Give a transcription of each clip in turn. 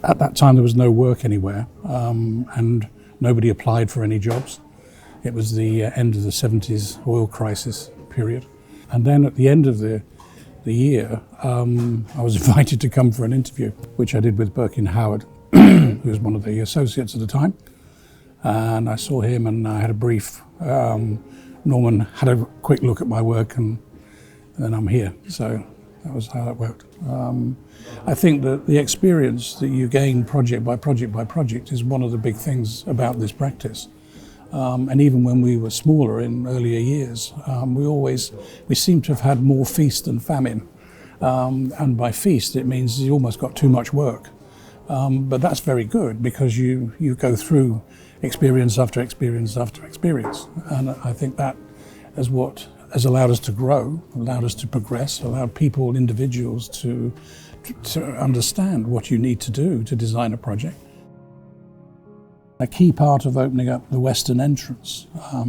At that time there was no work anywhere, and nobody applied for any jobs. It was the end of the 70s oil crisis period. And then at the end of the year, I was invited to come for an interview, which I did with Birkin Howard, who was one of the associates at the time. And I saw him and I had a brief. Norman had a quick look at my work and then I'm here. So that was how it worked. I think that the experience that you gain project by project by project is one of the big things about this practice. And even when we were smaller in earlier years, we seem to have had more feast than famine. And by feast, it means you almost got too much work. But that's very good because you go through experience after experience after experience. And I think that is what has allowed us to grow, allowed us to progress, allowed people, individuals to understand what you need to do to design a project. A key part of opening up the western entrance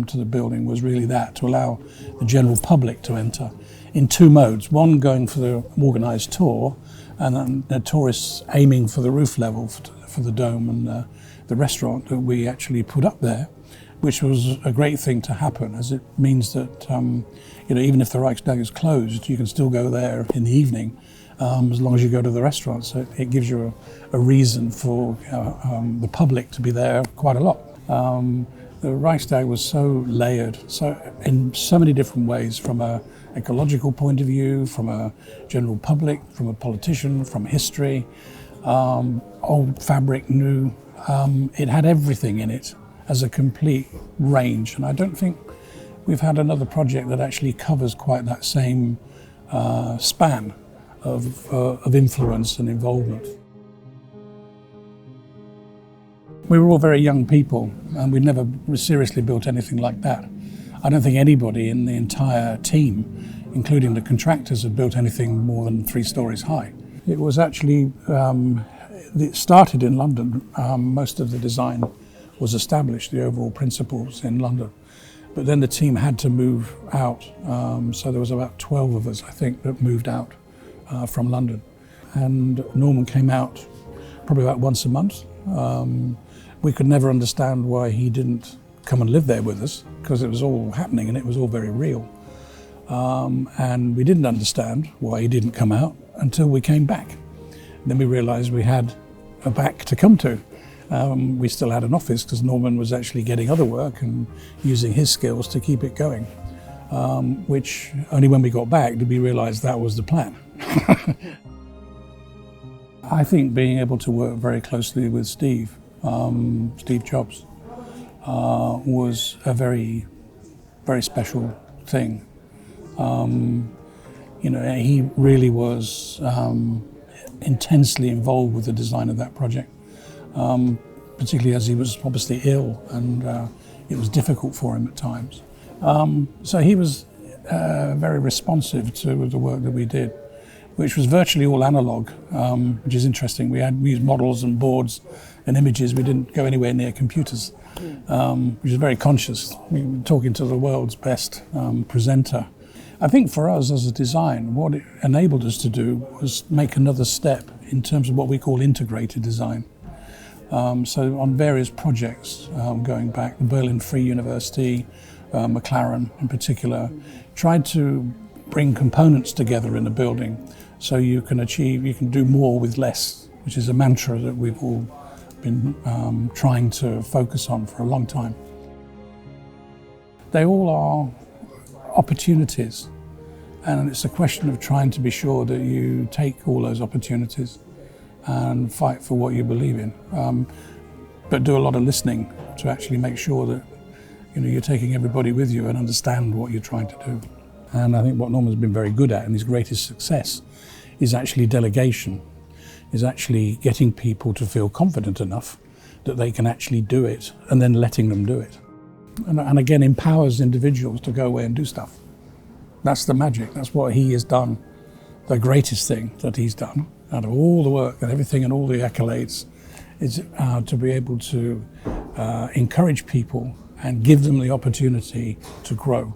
to the building was really that, to allow the general public to enter in two modes. One going for the organised tour, and then the tourists aiming for the roof level for the dome and the restaurant that we actually put up there, which was a great thing to happen, as it means that even if the Reichstag is closed, you can still go there in the evening as long as you go to the restaurant. So it gives you a reason for the public to be there quite a lot. The Reichstag was so layered, so in so many different ways, from an ecological point of view, from a general public, from a politician, from history, old fabric, new. It had everything in it as a complete range, and I don't think we've had another project that actually covers quite that same span of influence and involvement. We were all very young people and we'd never seriously built anything like that. I don't think anybody in the entire team, including the contractors, had built anything more than 3 stories high. It was actually, it started in London. Most of the design was established, the overall principles in London. But then the team had to move out. So there was about 12 of us, I think, that moved out from London. And Norman came out probably about once a month. We could never understand why he didn't come and live there with us, because it was all happening and it was all very real. And we didn't understand why he didn't come out until we came back. Then we realized we had a back to come to. We still had an office because Norman was actually getting other work and using his skills to keep it going, which only when we got back did we realize that was the plan. I think being able to work very closely with Steve Jobs, was a very, very special thing. He really was intensely involved with the design of that project, particularly as he was obviously ill and it was difficult for him at times. So he was very responsive to the work that we did, which was virtually all analog, which is interesting. We used models and boards and images. We didn't go anywhere near computers, which is very conscious. We were talking to the world's best presenter. I think for us as a design, what it enabled us to do was make another step in terms of what we call integrated design. So on various projects going back, the Berlin Free University, McLaren in particular, tried to bring components together in a building so you can do more with less, which is a mantra that we've all been trying to focus on for a long time. They all are opportunities, and it's a question of trying to be sure that you take all those opportunities and fight for what you believe in, but do a lot of listening to actually make sure that you're taking everybody with you and understand what you're trying to do. And I think what Norman's been very good at, and his greatest success, is actually delegation, is actually getting people to feel confident enough that they can actually do it and then letting them do it. And again, empowers individuals to go away and do stuff. That's the magic. That's what he has done. The greatest thing that he's done out of all the work and everything and all the accolades is to be able to encourage people and give them the opportunity to grow.